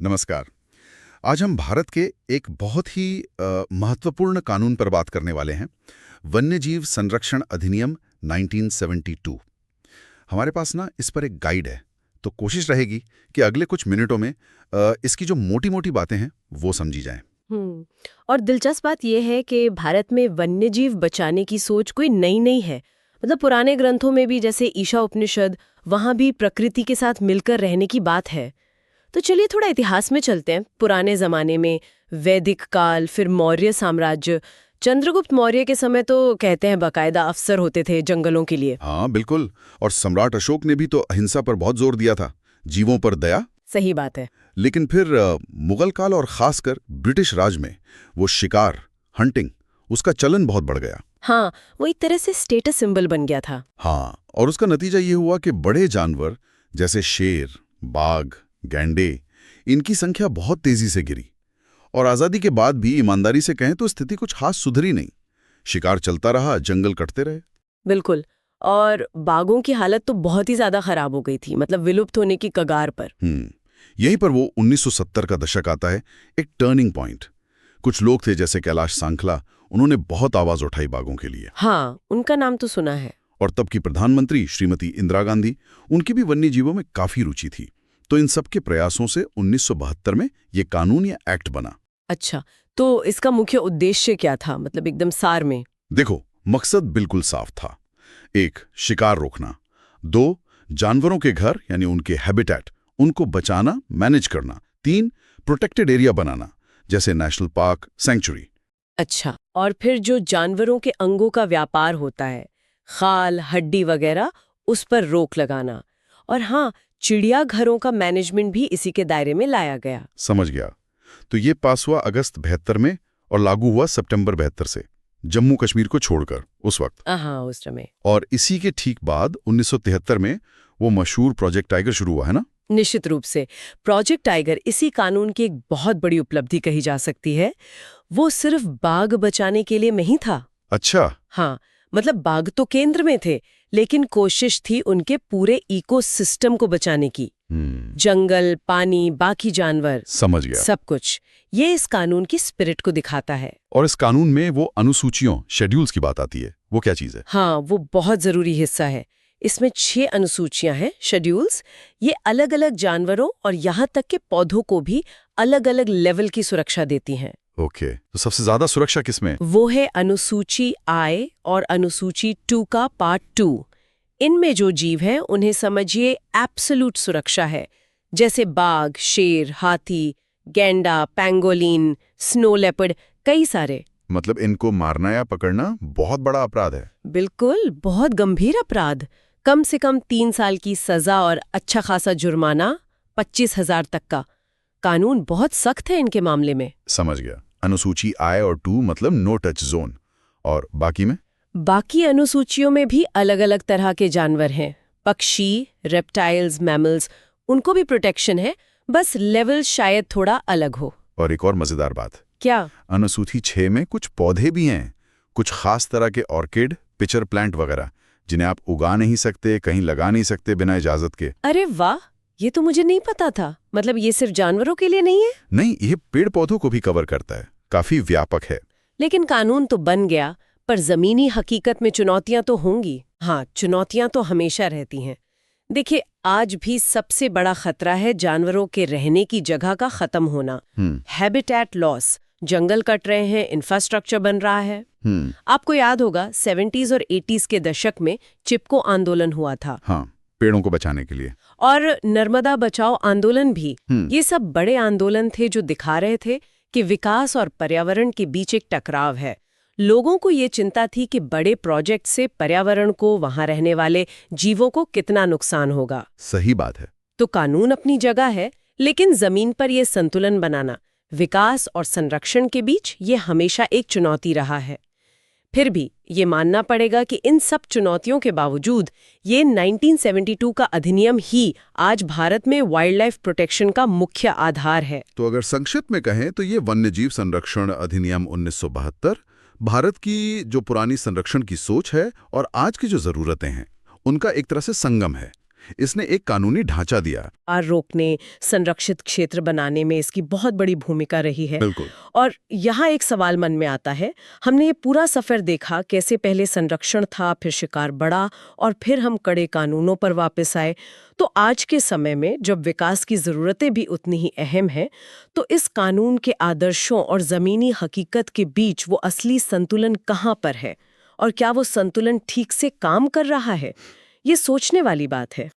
नमस्कार। आज हम भारत के एक बहुत ही महत्वपूर्ण कानून पर बात करने वाले हैं। वन्यजीव संरक्षण अधिनियम 1972। हमारे पास ना इस पर एक गाइड है, तो कोशिश रहेगी कि अगले कुछ मिनटों में इसकी जो मोटी-मोटी बातें हैं वो समझी जाएं। और दिलचस्प बात यह है कि भारत में वन्यजीव बचाने की सोच कोई नई नहीं है। मतलब पुराने ग्रंथों में भी, जैसे ईशा उपनिषद, वहां भी प्रकृति के साथ मिलकर रहने की बात है। तो चलिए थोड़ा इतिहास में चलते हैं। पुराने जमाने में वैदिक काल, फिर मौर्य साम्राज्य। चंद्रगुप्त मौर्य के समय तो कहते हैं बाकायदा अफसर होते थे जंगलों के लिए। हाँ बिल्कुल। और सम्राट अशोक ने भी तो अहिंसा पर बहुत जोर दिया था, जीवों पर दया। सही बात है। लेकिन फिर मुगल काल और खासकर ब्रिटिश राज में वो शिकार, हंटिंग, उसका चलन बहुत बढ़ गया। हाँ, वो एक तरह से स्टेटस सिंबल बन गया था। हाँ, और उसका नतीजा ये हुआ कि बड़े जानवर जैसे शेर, बाघ, गैंडे, इनकी संख्या बहुत तेजी से गिरी। और आजादी के बाद भी ईमानदारी से कहें तो स्थिति कुछ खास सुधरी नहीं। शिकार चलता रहा, जंगल कटते रहे। बिल्कुल। और बाघों की हालत तो बहुत ही ज्यादा खराब हो गई थी, मतलब विलुप्त होने की कगार पर। यहीं पर वो 1970 का दशक आता है, एक टर्निंग पॉइंट। कुछ लोग थे जैसे कैलाश सांखला, उन्होंने बहुत आवाज उठाई बाघों के लिए। हाँ, उनका नाम तो सुना है। और तब की प्रधानमंत्री श्रीमती इंदिरा गांधी, उनकी भी वन्य जीवों में काफी रुचि थी। तो इन सबके प्रयासों से 1972 में ये कानून या एक्ट बना। अच्छा, तो इसका मुख्य उद्देश्य क्या था, मतलब एकदम सार में? देखो, मकसद बिल्कुल साफ था। 1, शिकार रोकना। 2, जानवरों के घर यानी उनके हैबिटेट, उनको बचाना, मैनेज करना। 3, प्रोटेक्टेड एरिया बनाना, जैसे नेशनल पार्क, सेंचुरी। अच्छा, और फिर जो जानवरों के अंगों का व्यापार होता है, खाल, हड्डी वगैरह, उस पर रोक लगाना। और हाँ, चिड़ियाघरों का मैनेजमेंट भी इसी के दायरे में लाया गया। समझ गया। तो ये पास हुआ अगस्त 72 में और लागू हुआ सितंबर 72 से, जम्मू कश्मीर को छोड़कर उस वक्त। हाँ, उस समय। और इसी के ठीक बाद 1973 में वो मशहूर प्रोजेक्ट टाइगर शुरू हुआ, है ना? निश्चित रूप से। प्रोजेक्ट टाइगर इसी कानून की एक बहुत बड़ी उपलब्धि कही जा सकती है। वो सिर्फ बाघ बचाने के लिए नहीं था। अच्छा। हाँ, मतलब बाघ तो केंद्र में थे, लेकिन कोशिश थी उनके पूरे इकोसिस्टम को बचाने की। जंगल, पानी, बाकी जानवर, समझ गया। सब कुछ। ये इस कानून की स्पिरिट को दिखाता है। और इस कानून में वो अनुसूचियों, शेड्यूल्स की बात आती है, वो क्या चीज है? हाँ, वो बहुत जरूरी हिस्सा है। इसमें 6 अनुसूचियां हैं, शेड्यूल्स। ये अलग अलग जानवरों और यहाँ तक के पौधों को भी अलग अलग लेवल की सुरक्षा देती हैं। ओके, तो सबसे ज्यादा सुरक्षा किसमें? वो है अनुसूची I और अनुसूची 2 का पार्ट 2। इनमें जो जीव हैं उन्हें समझिए एब्सोल्यूट सुरक्षा है, जैसे बाघ, शेर, हाथी, गैंडा, पैंगोलिन, स्नो लेपर्ड, कई सारे। मतलब इनको मारना या पकड़ना बहुत बड़ा अपराध है। बिल्कुल, बहुत गंभीर अपराध। कम से कम 3 साल की सजा और अच्छा खासा जुर्माना, 25,000 तक का। कानून बहुत सख्त है इनके मामले में। समझ गया। अनुसूची I और 2 मतलब नो टच जोन। और बाकी में? बाकी अनुसूचियों में भी अलग अलग तरह के जानवर हैं। पक्षी, रेप्टाइल्स, मैमल्स, उनको भी प्रोटेक्शन है, बस लेवल शायद थोड़ा अलग हो। और एक और मजेदार बात। क्या? अनुसूची 6 में कुछ पौधे भी हैं, कुछ खास तरह के ऑर्किड, पिचर प्लांट वगैरह, जिन्हें आप उगा नहीं सकते, कहीं लगा नहीं सकते बिना इजाजत के। अरे वाह, ये तो मुझे नहीं पता था। मतलब ये सिर्फ जानवरों के लिए नहीं है? नहीं, ये पेड़ पौधों को भी कवर करता है, काफी व्यापक है। लेकिन कानून तो बन गया, पर जमीनी हकीकत में चुनौतियां तो होंगी। हाँ, चुनौतियां तो हमेशा रहती हैं। देखिए, आज भी सबसे बड़ा खतरा है जानवरों के रहने की जगह का खत्म होना। हैबिटेट लॉस, जंगल कट रहे हैं, इंफ्रास्ट्रक्चर बन रहा है। आपको याद होगा 70s और 80s के दशक में चिपको आंदोलन हुआ था। हाँ, पेड़ों को बचाने के लिए। और नर्मदा बचाओ आंदोलन भी। ये सब बड़े आंदोलन थे जो दिखा रहे थे कि विकास और पर्यावरण के बीच एक टकराव है। लोगों को ये चिंता थी कि बड़े प्रोजेक्ट से पर्यावरण को, वहां रहने वाले जीवों को कितना नुकसान होगा। सही बात है। तो कानून अपनी जगह है, लेकिन जमीन पर यह संतुलन बनाना, विकास और संरक्षण के बीच, ये हमेशा एक चुनौती रहा है। फिर भी ये मानना पड़ेगा कि इन सब चुनौतियों के बावजूद ये 1972 का अधिनियम ही आज भारत में वाइल्ड लाइफ प्रोटेक्शन का मुख्य आधार है। तो अगर संक्षिप्त में कहें तो ये वन्यजीव संरक्षण अधिनियम 1972 भारत की जो पुरानी संरक्षण की सोच है और आज की जो जरूरतें हैं, उनका एक तरह से संगम है। इसने एक कानूनी ढांचा दिया। आर रोकने, संरक्षित क्षेत्र बनाने में इसकी बहुत बड़ी भूमिका रही है। बिल्कुल। और यहाँ एक सवाल मन में आता है, हमने ये पूरा सफर देखा कैसे पहले संरक्षण था, फिर शिकार बढ़ा और फिर हम कड़े कानूनों पर वापस आए। तो आज के समय में जब विकास की जरूरतें भी उतनी ही अहम हैं, तो इस कानून के आदर्शों और जमीनी हकीकत के बीच वो असली संतुलन कहाँ पर है और क्या वो संतुलन ठीक से काम कर रहा है? ये सोचने वाली बात है।